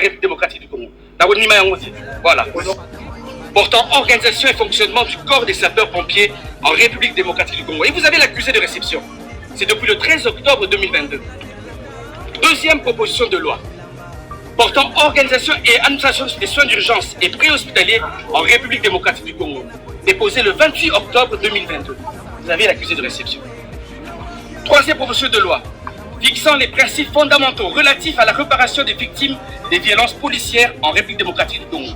République démocratique du Congo. Voilà. Portant organisation et fonctionnement du corps des sapeurs-pompiers en République démocratique du Congo. Et vous avez l'accusé de réception. C'est depuis le 13 octobre 2022. Deuxième proposition de loi portant organisation et administration des soins d'urgence et préhospitaliers en République démocratique du Congo. Déposée le 28 octobre 2022. Vous avez l'accusé de réception. Troisième proposition de loi fixant les principes fondamentaux relatifs à la réparation des victimes des violences policières en République démocratique du Congo.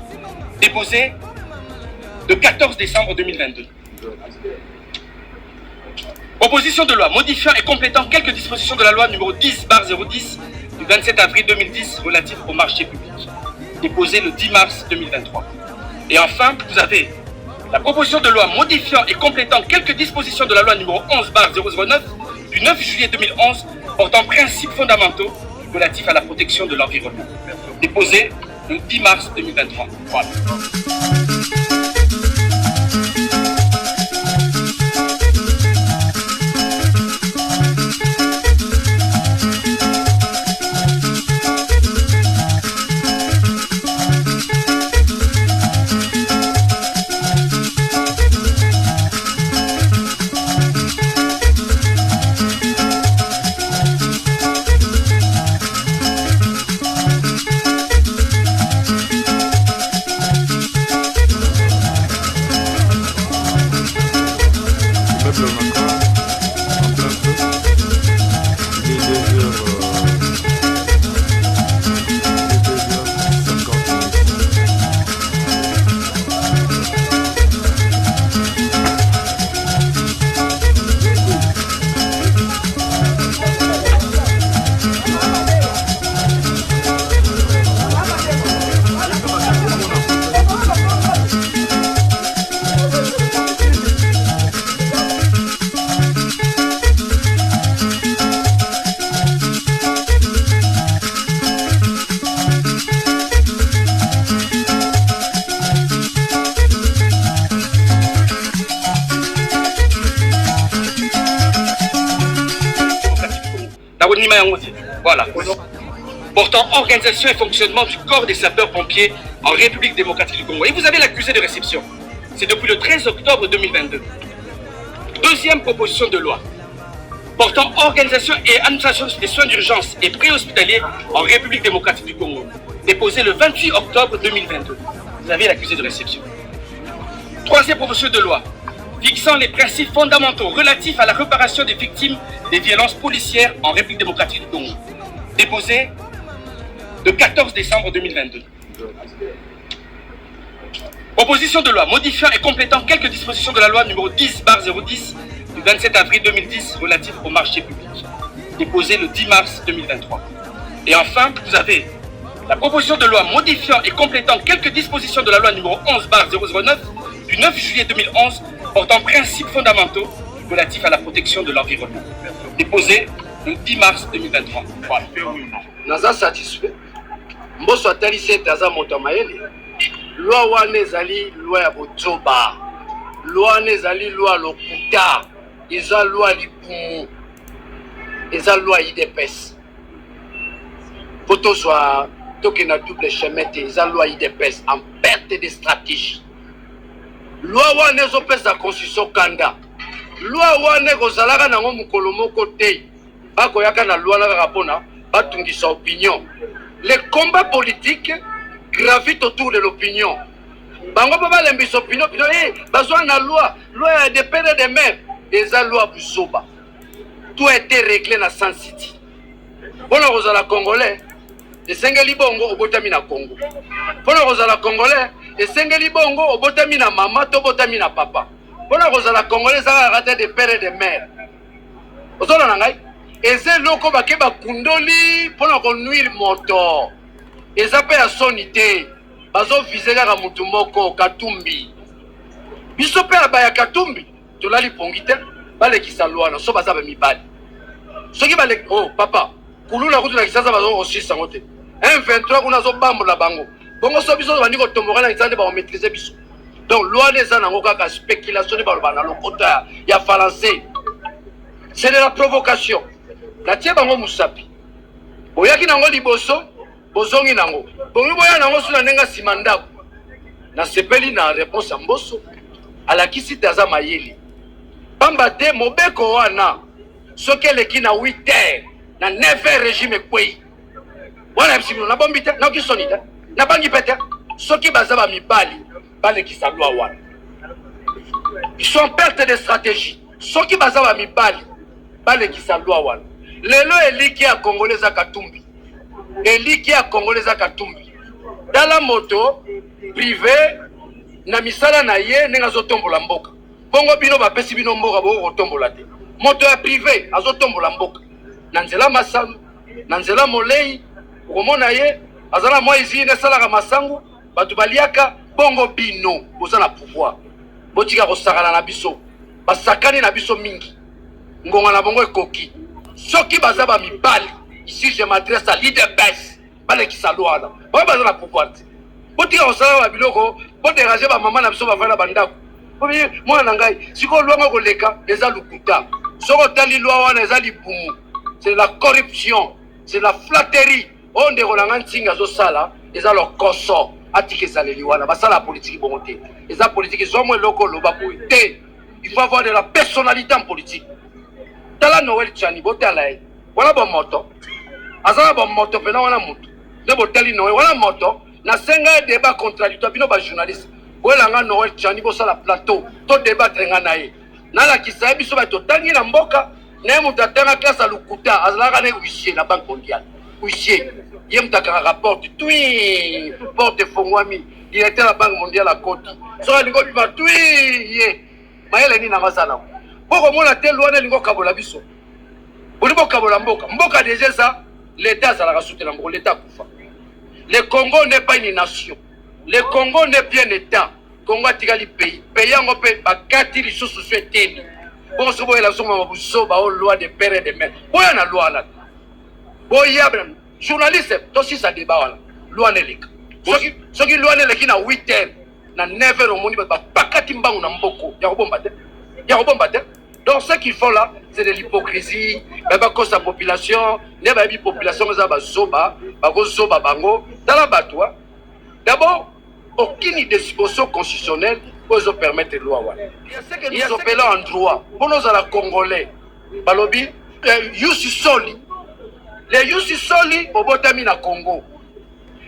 Déposée le 14 décembre 2022. Proposition de loi modifiant et complétant quelques dispositions de la loi numéro 10/010 du 27 avril 2010 relative au marché public. Déposée le 10 mars 2023. Et enfin, vous avez la proposition de loi modifiant et complétant quelques dispositions de la loi numéro 11/009 du 9 juillet 2011 portant principes fondamentaux relatifs à la protection de l'environnement. Déposée le 10 mars 2023. Voilà. Voilà. Portant organisation et fonctionnement du corps des sapeurs-pompiers en République démocratique du Congo. Et vous avez l'accusé de réception. C'est depuis le 13 octobre 2022. Deuxième proposition de loi portant organisation et administration des soins d'urgence et préhospitaliers en République démocratique du Congo. Déposée le 28 octobre 2022. Vous avez l'accusé de réception. Troisième proposition de loi fixant les principes fondamentaux relatifs à la réparation des victimes des violences policières en République démocratique du Congo. Déposée le 14 décembre 2022. Proposition de loi modifiant et complétant quelques dispositions de la loi numéro 10/010 du 27 avril 2010 relative au marché public. Déposée le 10 mars 2023. Et enfin, vous avez la proposition de loi modifiant et complétant quelques dispositions de la loi numéro 11/009 du 9 juillet 2011 portant principes fondamentaux relatifs à la protection de l'environnement. Déposé le 10 mars 2023. Voilà. Naza satisfait. Mboso atali sete aza moto mayele. Loi wana ezali loi ya bozoba. Loi wana ezali loi lokuta. Eza loi lipumu. Eza loi IDPS. Poto soit toke na double chemin te eza loi IDPS en perte de stratégie. Loi wana ezopesa constitution kanda. Loi wana ekozalaka nango mokolo moko te. Bakoyaka na loi na rapona batungisa opinion. Les combats politiques gravitent autour de l'opinion. Bango pa balembisa opinion, bazwa na loi ya dépendre des maires. Eza loi busoba. Tout a été réglé na San City. Bona kozala congolais, esengeli bongo obotami na Congo. Bona kozala congolais, esengeli bongo obotami na mama to obotami na papa. Bona kozala congolais za raté de père et de mère. Ozona na ngai, eze loko bake bakundoli pona ko nuire moto. Eza pe ya sonité. Bazo viser kaka mutu moko Katumbi. Biso pe ya Katumbi, tolali pongite, bale kisalwana so baza ba mibali. Soki bale oh papa, kulula kutu na kisasa bazo osisa ngote. M23 kuna zo bambola bango. Bongo so biso bandi ko tomboka na kisande ba maîtriser biso. Donc loi des anango kaka spéculation ba bana lokota ya français. C'est de la provocation. La tie bango musapi. Oyaki nango liboso, bozongi nango bongi boya nango suna nenga simandako na sepeli na réponse ya mboso alakisi te aza mayele pamba te mobeko wana soki eleki na 8h na 9h régime ekwei wana bisibino nabombi te naoki soni te nabangi pe te soki baza bamibali balekisa lwa wana ils sont en perte de stratégie soki baza bamibali balekisa lwa wana lelo eliki ya congolais za katumbi eliki ya congolais za katumbi tala moto privé na misala na ye ndenge azotombola mboka bongo bino bapesi bino mboka bokotombola te moto ya privé azotombola mboka na nzela masango na nzela molei okomona ye azala mwa izini esalaka masango bato baliaka bongo bino boza na pouvoir botika kosakana na biso basakani na biso mingi ngonga na bongo ekoki soki baza bamibali ici je m'adresse à leader base balekisa lwana oyo baza na pouvoir te botika kosala babiloko bodérange bamama na biso bavanda bandako mwana na ngai sikoyo lwanga koleka eza lukuta soki otali lwa wana eza libumu c'est la corruption c'est la flatterie oyo ndeko na nga ntinga azosala eza lokoso atika ezaleli wana basala politique bongo te eza politique ezwamo eloko oloba boye te il faut avoir de la personnalité en politique tala Noël Tchani botala ye wana bomoto azala bomoto mpena wana motu nde botali Noël wana moto na senga débat contradictoire bino bajournaliste boyelanga Noël Tchani bosala plateau to débattre nga na ye nalakisa ye biso bato otangi na mboka naye moto atanga classe ya lukuta azalaka na huissier na banque mondiale huissier ye moto akangaka porte twi porte efongwami directeur ya banque mondiale akoti soki alingi obima twi ye mayele nini nanga aza nango po komona te lwana elingi okabola biso bolingi bokabola mboka mboka déjà eza l'état azalaka soutena moko l'état akufa le Congo n'est pas une nation le Congo n'est bien état Congo atikali pays pays yango mpe bakati lisusu so eteni bongo soki boyela soma busoba o loi de père et de mère boya na loi wana boya journaliste tosisa débat wana loi neleka soki loi neleki na 8h na 9h omoni bato bakati mbangu na mboko ya kobomba te donc ce qu'il faut là c'est de l'hypocrisie bakosa sa population ne bayebi population eza bazoba bakozoba bango tala bato d'abord aucune disposition constitutionnelle peut permettre loi wana il y a ce que nous appelons en droit pour nous à la congolais balobi yusi soli les yusi soli obotami na Congo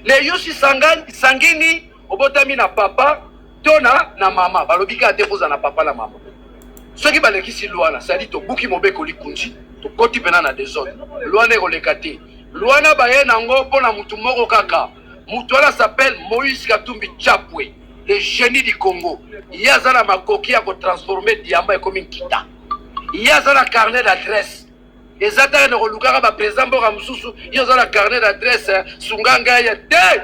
les yusi sangini obotami na papa tona na mama balobi ka depoza na papa na mama soki balekisi loi na sali to buki mobeko likunji to koti pena na désordre loi ne koleka te loi na baye nango pona mutu moko kaka mutu wana s'appelle Moïse Katumbi Chapwe le génie du Congo il y a zana makoki ya ko transformer diamba ekomi nkita il y a zana carnet d'adresse ezata ne kolukaka ba président mboka mususu il y a zana carnet d'adresse sunganga ya te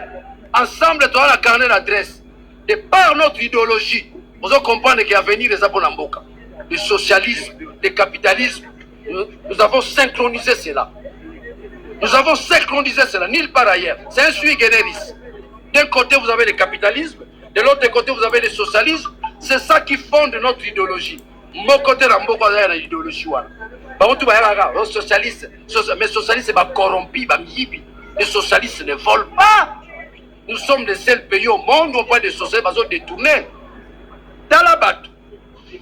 ensemble to la carnet d'adresse de par notre idéologie vous comprenez qu'il y a venir les abona mboka le socialisme le capitalisme nous avons synchronisé cela. Nous avons synchronisé cela, nulle part ailleurs. C'est un sui generis. D'un côté, vous avez le capitalisme, de l'autre côté, vous avez le socialisme. C'est ça qui fonde notre idéologie. Mon côté, il y a l'idéologie. Les socialistes, mais socialistes, c'est corrompu, les socialistes ne volent pas. Nous sommes les seuls pays au monde où on voit des socialistes détournés. Dans la batte,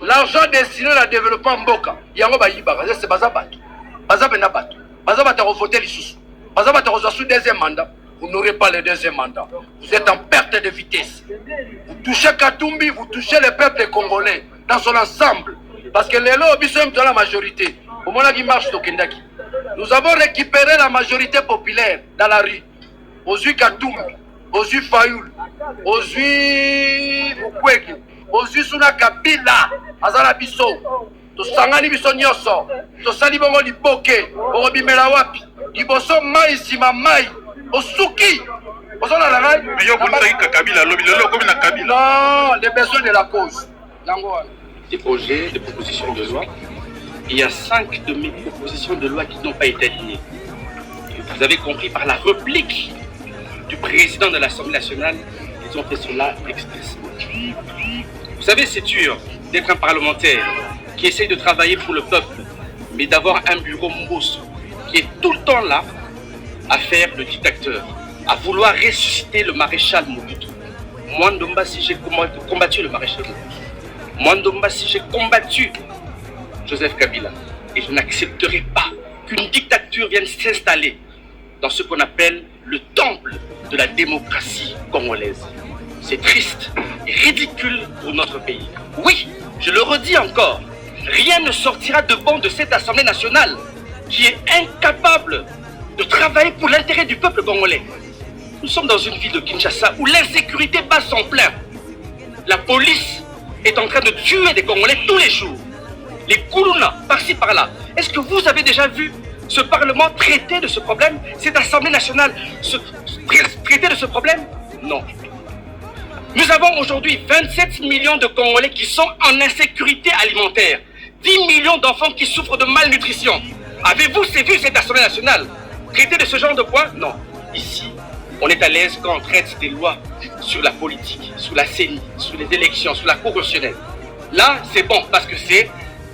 l'argent destiné à développement Mboka, il y a un c'est Bazabato. Bazabenabato. Bazabata voter les sous. Bazabata sous deuxième mandat. Vous n'aurez pas le deuxième mandat. Vous êtes en perte de vitesse. Vous touchez Katumbi, vous touchez le peuple congolais dans son ensemble. Parce que les lobbies sont dans la majorité. Au moment qui marche au Kendaki. Nous avons récupéré la majorité populaire dans la rue. Aux yeux Katumbi, aux yeux Fayoul, aux yeux Mukwege, aux yeux Suna Kabila, Azala Bisso. Tosangani biso nyoso tosali bongo liboke okobimela wapi liboso mai sima mai osuki osona la ngai mais yo kolisa ki Kabila lobi lelo komi na Kabila non les besoins de la cause yango des projets de propositions de loi il y a 5 de mes propositions de loi qui n'ont pas été alignées et vous avez compris par la réplique du président de l'Assemblée nationale ils ont fait cela expressément vous savez c'est dur d'être un parlementaire qui essaye de travailler pour le peuple, mais d'avoir un bureau mousse qui est tout le temps là à faire le dictateur, à vouloir ressusciter le maréchal Mobutu. Moi, Ndomba, si j'ai combattu le maréchal Mobutu. Moi, Ndomba, si j'ai combattu Joseph Kabila. Et je n'accepterai pas qu'une dictature vienne s'installer dans ce qu'on appelle le temple de la démocratie congolaise. C'est triste et ridicule pour notre pays. Oui, je le redis encore, rien ne sortira de bon de cette Assemblée nationale qui est incapable de travailler pour l'intérêt du peuple congolais. Nous sommes dans une ville de Kinshasa où l'insécurité bat son plein. La police est en train de tuer des Congolais tous les jours. Les Koulouna, par-ci par-là. Est-ce que vous avez déjà vu ce Parlement traiter de ce problème? Cette Assemblée nationale traiter de ce problème? Non. Nous avons aujourd'hui 27 millions de Congolais qui sont en insécurité alimentaire. 10 millions d'enfants qui souffrent de malnutrition. Avez-vous vu cette Assemblée nationale traiter de ce genre de points? Non. Ici, on est à l'aise quand on traite des lois sur la politique, sur la CENI, sur les élections, sur la Cour constitutionnelle. Là, c'est bon parce que c'est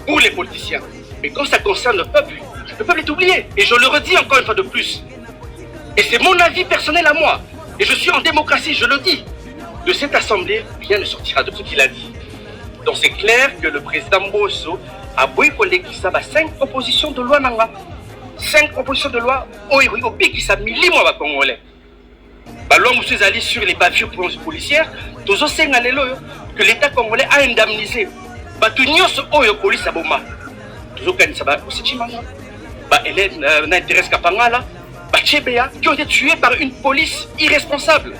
pour les politiciens. Mais quand ça concerne le peuple est oublié. Et je le redis encore une fois de plus. Et c'est mon avis personnel à moi. Et je suis en démocratie, je le dis. De cette assemblée, rien ne sortira de ce qu'il a dit. Donc c'est clair que le président Mbosso a boycotté 5 propositions de loi nanga. 5 propositions de loi au pic qui s'est mis à Congolais. Loi monsieur allé sur les bavures policières, tous os que l'État congolais a indemnisé. Batunyoso oyo police aboma. Tous os kanisa aussi chimanga. Hélène Thérèse Kapangala, Tchébéa, qui ont été tués par une police irresponsable.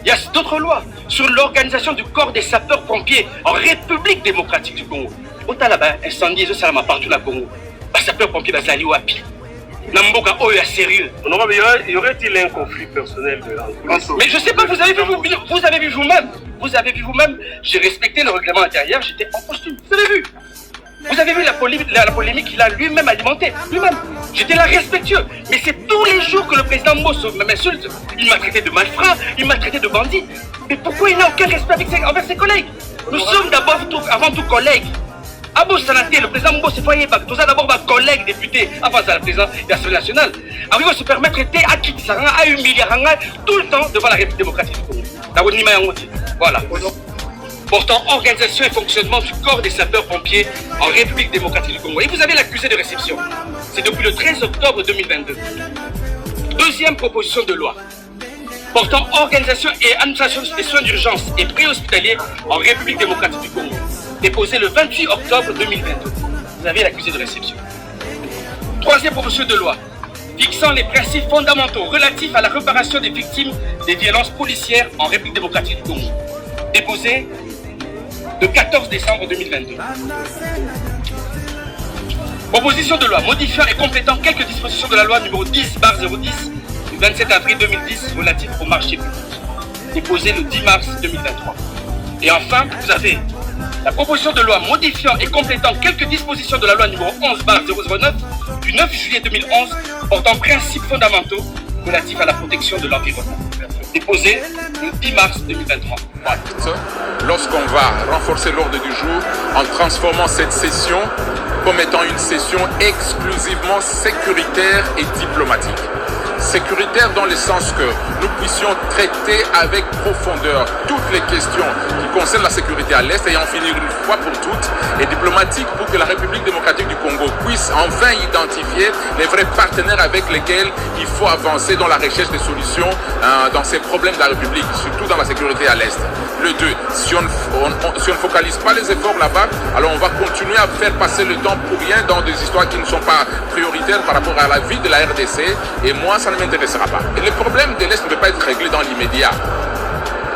Il y a d'autres lois sur l'organisation du corps des sapeurs-pompiers en République démocratique du Congo. Autant là-bas, incendie, ça m'a partout dans le Congo. Les sapeurs-pompiers, ils allaient wapi. Namboka, oh, sérieux. Y aurait-il un conflit personnel Mais je sais pas, vous avez vu vous-même. Vous avez vu vous-même, j'ai respecté le règlement intérieur, j'étais en costume. Vous avez vu? Vous avez vu la polémique qu'il a lui-même alimentée. Lui-même. J'étais là respectueux. Mais c'est tous les jours que le président Mbosso m'insulte. Il m'a traité de malfrat, il m'a traité de bandit. Mais pourquoi il n'a aucun respect envers ses collègues? Nous sommes d'abord, avant tout, collègues. Abo Sanaté, le président Mbosso, nous avons d'abord un collègue député avant le président de l'Assemblée nationale. Alors il va se permettre de traiter à Kitsanga, à humilier tout le temps devant la République démocratique du Congo. Voilà. Portant organisation et fonctionnement du corps des sapeurs-pompiers en République démocratique du Congo. Et vous avez l'accusé de réception. C'est depuis le 13 octobre 2022. Deuxième proposition de loi. Portant organisation et administration des soins d'urgence et préhospitaliers en République démocratique du Congo. Déposée le 28 octobre 2022. Vous avez l'accusé de réception. Troisième proposition de loi. Fixant les principes fondamentaux relatifs à la réparation des victimes des violences policières en République démocratique du Congo. Déposée le 14 décembre 2022. Proposition de loi modifiant et complétant quelques dispositions de la loi numéro 10/010 du 27 avril 2010 relative au marché public. Déposée le 10 mars 2023. Et enfin, vous avez la proposition de loi modifiant et complétant quelques dispositions de la loi numéro 11/009 du 9 juillet 2011 portant principes fondamentaux relatifs à la protection de l'environnement. Déposé le 10 mars 2023. Voilà. Lorsqu'on va renforcer l'ordre du jour en transformant cette session comme étant une session exclusivement sécuritaire et diplomatique. Sécuritaire dans le sens que nous puissions traiter avec profondeur toutes les questions qui concernent la sécurité à l'Est et en finir une fois pour toutes, et diplomatique pour que la République démocratique du Congo puisse enfin identifier les vrais partenaires avec lesquels il faut avancer dans la recherche des solutions dans ces problèmes de la République, surtout dans la sécurité à l'Est. Le 2, si on ne focalise pas les efforts là-bas, alors on va continuer à faire passer le temps pour rien dans des histoires qui ne sont pas prioritaires par rapport à la vie de la RDC, et moi ça ne m'intéressera pas. Et le problème de l'Est ne peut pas être réglé dans l'immédiat.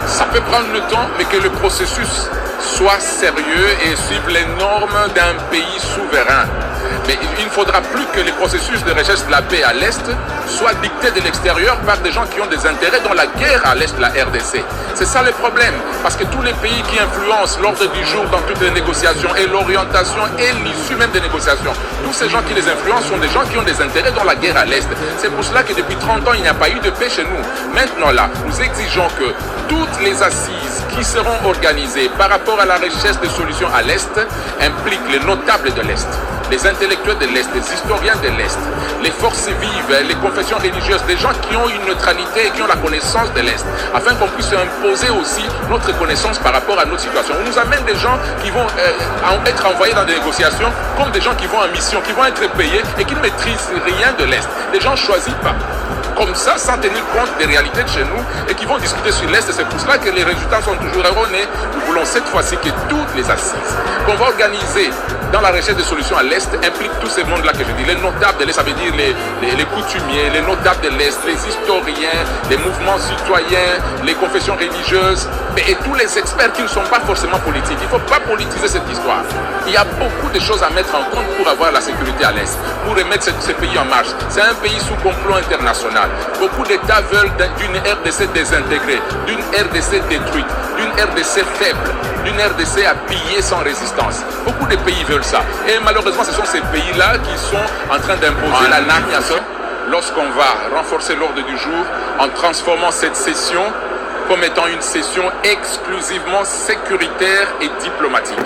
Ça peut prendre le temps, mais que le processus soit sérieux et suive les normes d'un pays souverain. Mais il ne faudra plus que les processus de recherche de la paix à l'Est soient dictés de l'extérieur par des gens qui ont des intérêts dans la guerre à l'Est de la RDC. C'est ça le problème, parce que tous les pays qui influencent l'ordre du jour dans toutes les négociations et l'orientation et l'issue même des négociations, tous ces gens qui les influencent sont des gens qui ont des intérêts dans la guerre à l'Est. C'est pour cela que depuis 30 ans, il n'y a pas eu de paix chez nous. Maintenant là, nous exigeons que toutes les assises qui seront organisées par rapport à la recherche de solutions à l'Est impliquent les notables de l'Est. les intellectuels de l'Est, les historiens de l'Est, les forces vives, les confessions religieuses, des gens qui ont une neutralité et qui ont la connaissance de l'Est, afin qu'on puisse imposer aussi notre connaissance par rapport à notre situation. On nous amène des gens qui vont être envoyés dans des négociations comme des gens qui vont en mission, qui vont être payés et qui ne maîtrisent rien de l'Est. Des gens choisis pas comme ça, sans tenir compte des réalités de chez nous, et qui vont discuter sur l'Est, et c'est pour cela que les résultats sont toujours erronés. Nous voulons cette fois-ci que toutes les assises qu'on va organiser dans la recherche de solutions à l'Est impliquent tous ces mondes-là que je dis, les notables de l'Est, ça veut dire les coutumiers, les notables de l'Est, les historiens, les mouvements citoyens, les confessions religieuses, et tous les experts qui ne sont pas forcément politiques. Il ne faut pas politiser cette histoire. Il y a beaucoup de choses à mettre en compte pour avoir la sécurité à l'Est, pour remettre ce pays en marche. C'est un pays sous complot international. Beaucoup d'États veulent d'une RDC désintégrée, d'une RDC détruite, d'une RDC faible, d'une RDC à piller sans résistance. Beaucoup de pays veulent ça. Et malheureusement, ce sont ces pays-là qui sont en train d'imposer l'anarchie. Lorsqu'on va renforcer l'ordre du jour en transformant cette session comme étant une session exclusivement sécuritaire et diplomatique.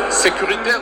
Sécuritaire